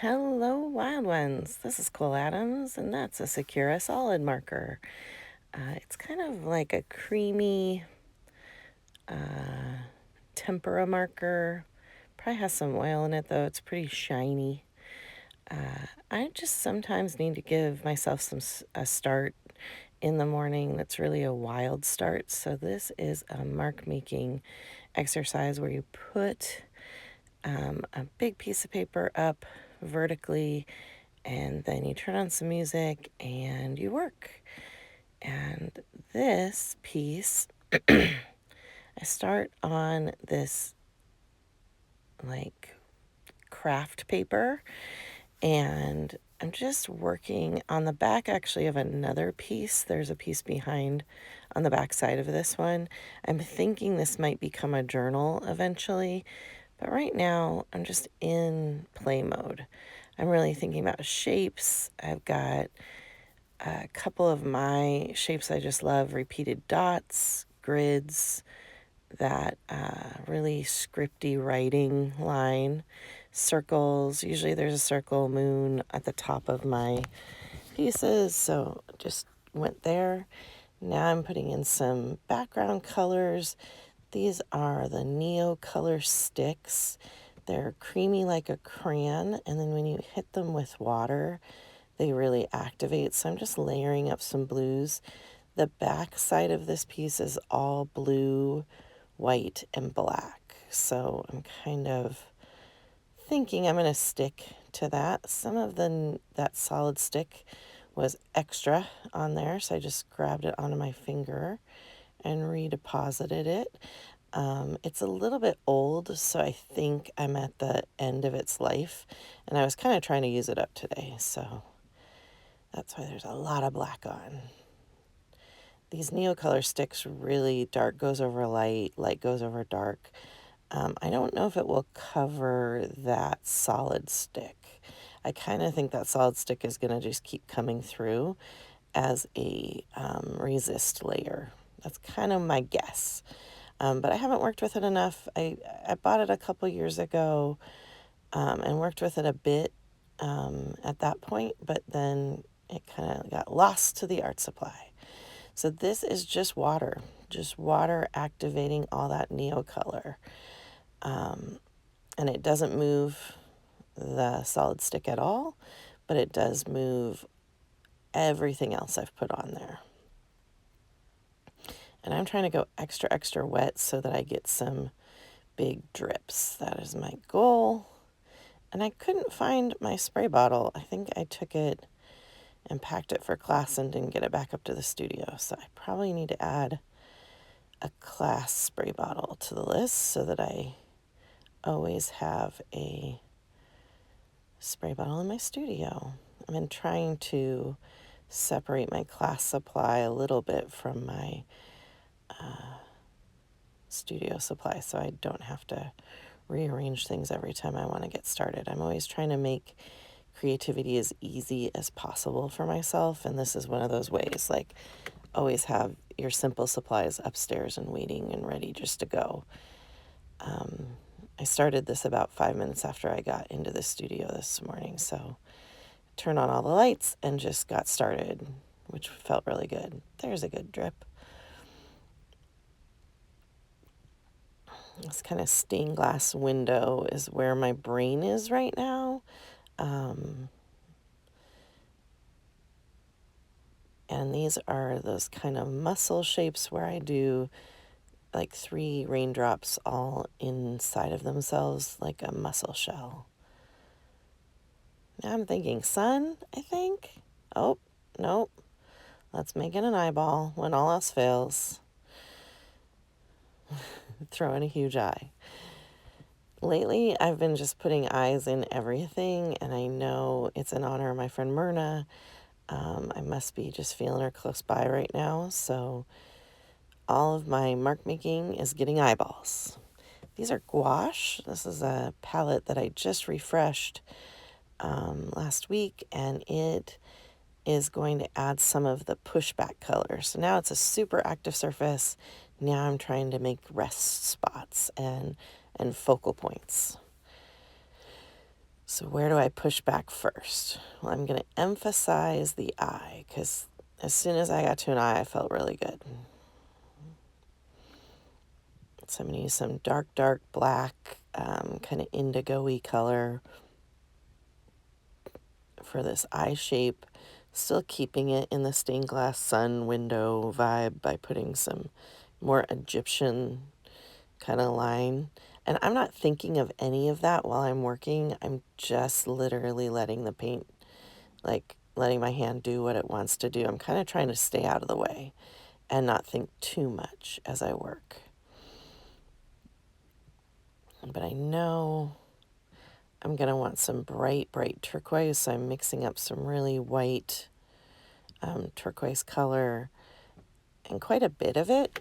Hello, wild ones. This is Cole Adams, and that's a Sakura solid marker. It's kind of like a creamy tempera marker. Probably has some oil in it, though. It's pretty shiny. I just sometimes need to give myself a start in the morning that's really a wild start. So this is a mark making exercise where you put a big piece of paper up vertically, and then you turn on some music and you work. And this piece, I start on this like craft paper, and I'm just working on the back actually of another piece. There's a piece behind on the back side of this one. I'm thinking this might become a journal eventually, but right now I'm just in play mode. I'm really thinking about shapes. I've got a couple of my shapes I just love: repeated dots, grids, that really scripty writing line, circles. Usually there's a circle moon at the top of my pieces, so just went there. Now I'm putting in some background colors. These are the Neo Color sticks. They're creamy like a crayon, and then when you hit them with water, they really activate. So I'm just layering up some blues. The back side of this piece is all blue, white, and black. So I'm kind of thinking I'm going to stick to that. Some of that solid stick was extra on there, so I just grabbed it onto my finger and redeposited it. It's a little bit old, so I think I'm at the end of its life, and I was kind of trying to use it up today, so that's why there's a lot of black on. These Neocolor sticks, really dark goes over light, light goes over dark. I don't know if it will cover that solid stick. I kind of think that solid stick is going to just keep coming through as a resist layer. That's kind of my guess. But I haven't worked with it enough. I bought it a couple years ago and worked with it a bit at that point, but then it kind of got lost to the art supply. So this is just water activating all that Neo color. And it doesn't move the solid stick at all, but it does move everything else I've put on there. And I'm trying to go extra, extra wet so that I get some big drips. That is my goal. And I couldn't find my spray bottle. I think I took it and packed it for class and didn't get it back up to the studio. So I probably need to add a class spray bottle to the list so that I always have a spray bottle in my studio. I've been trying to separate my class supply a little bit from my studio supply so I don't have to rearrange things every time I want to get started. I'm always trying to make creativity as easy as possible for myself, and this is one of those ways. Like, always have your simple supplies upstairs and waiting and ready just to go. I started this about 5 minutes after I got into the studio this morning, so turned on all the lights and just got started, which felt really good. There's a good drip. This kind of stained glass window is where my brain is right now. And these are those kind of muscle shapes where I do like 3 raindrops all inside of themselves, like a mussel shell. Now I'm thinking sun, I think. Oh, nope. Let's make it an eyeball when all else fails. Throw in a huge eye. Lately, I've been just putting eyes in everything, and I know it's in honor of my friend Myrna. I must be just feeling her close by right now, so all of my mark making is getting eyeballs. These are gouache. This is a palette that I just refreshed last week, and it is going to add some of the pushback color. So now it's a super active surface. Now I'm trying to make rest spots and focal points. So where do I push back first? Well, I'm going to emphasize the eye because as soon as I got to an eye, I felt really good. So I'm going to use some dark black, kind of indigo-y color for this eye shape. Still keeping it in the stained glass sun window vibe by putting some more Egyptian kind of line. And I'm not thinking of any of that while I'm working. I'm just literally letting the paint, like letting my hand do what it wants to do. I'm kind of trying to stay out of the way and not think too much as I work. But I know I'm going to want some bright turquoise, so I'm mixing up some really white turquoise color and quite a bit of it.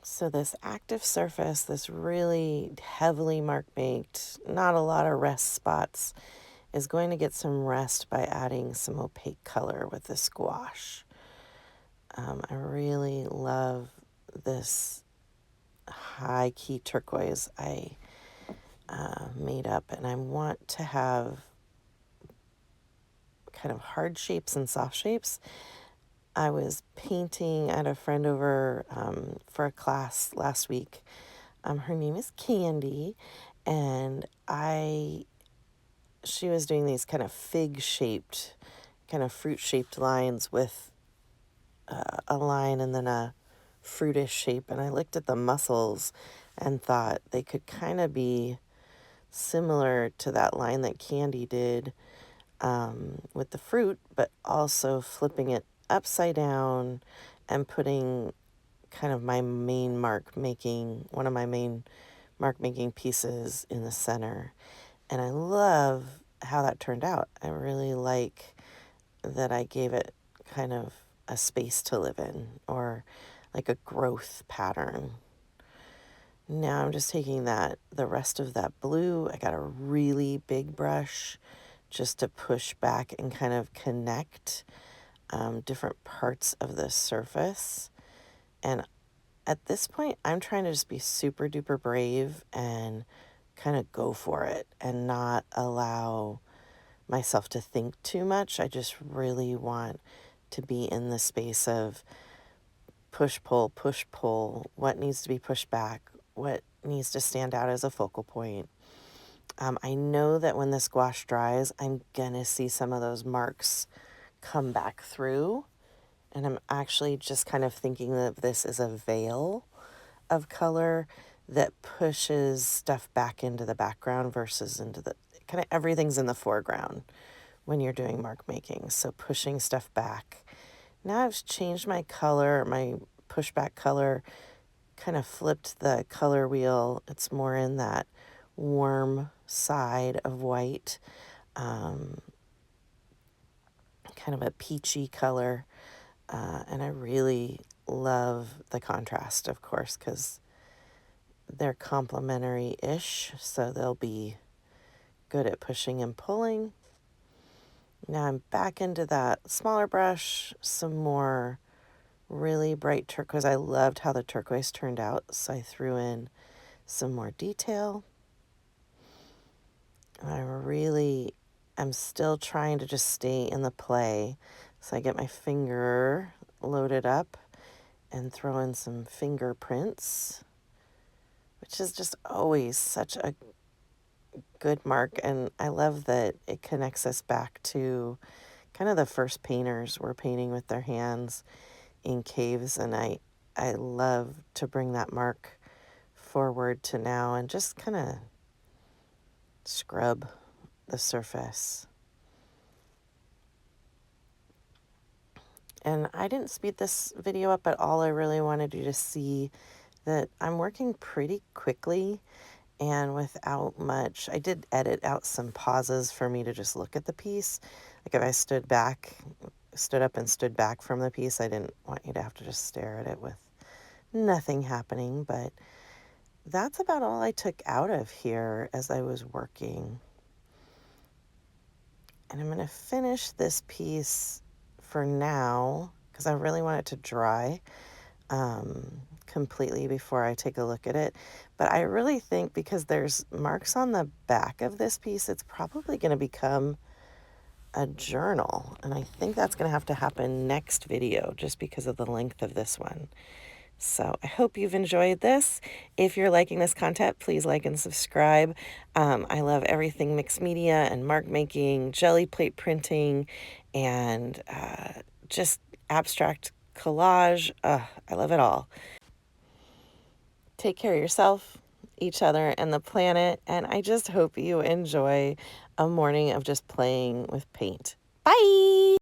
So this active surface, this really heavily mark baked, not a lot of rest spots, is going to get some rest by adding some opaque color with this gouache. I really love this high key turquoise I made up, and I want to have kind of hard shapes and soft shapes. I was painting, I had a friend over for a class last week. Her name is Candy, and she was doing these kind of fig-shaped, kind of fruit-shaped lines with a line and then a fruitish shape. And I looked at the muscles and thought they could kind of be similar to that line that Candy did with the fruit, but also flipping it upside down and putting kind of my main one of my main mark making pieces in the center. And I love how that turned out. I really like that I gave it kind of a space to live in, or like a growth pattern. Now I'm just taking the rest of that blue. I got a really big brush just to push back and kind of connect different parts of the surface. And at this point, I'm trying to just be super duper brave and kind of go for it and not allow myself to think too much. I just really want to be in the space of push, pull, what needs to be pushed back, what needs to stand out as a focal point. I know that when this gouache dries, I'm going to see some of those marks come back through. And I'm actually just kind of thinking of this as a veil of color that pushes stuff back into the background versus into the kind of everything's in the foreground when you're doing mark making. So pushing stuff back. Now I've changed my color, my pushback color, kind of flipped the color wheel. It's more in that warm side of white, kind of a peachy color. And I really love the contrast, of course, because they're complementary-ish, so they'll be good at pushing and pulling. Now I'm back into that smaller brush, some more really bright turquoise. I loved how the turquoise turned out, so I threw in some more detail. I'm still trying to just stay in the play, so I get my finger loaded up and throw in some fingerprints, which is just always such a good mark. And I love that it connects us back to kind of the first painters were painting with their hands in caves. And I love to bring that mark forward to now and just kind of scrub the surface. And I didn't speed this video up at all. I really wanted you to see that I'm working pretty quickly and without much. I did edit out some pauses for me to just look at the piece. Like if I stood up and stood back from the piece, I didn't want you to have to just stare at it with nothing happening. But that's about all I took out of here as I was working. And I'm going to finish this piece for now because I really want it to dry. completely before I take a look at it. But I really think because there's marks on the back of this piece, it's probably going to become a journal. And I think that's going to have to happen next video just because of the length of this one. So I hope you've enjoyed this. If you're liking this content, please like and subscribe. I love everything mixed media and mark making, jelly plate printing, and just abstract collage. I love it all. Take care of yourself, each other, and the planet. And I just hope you enjoy a morning of just playing with paint. Bye!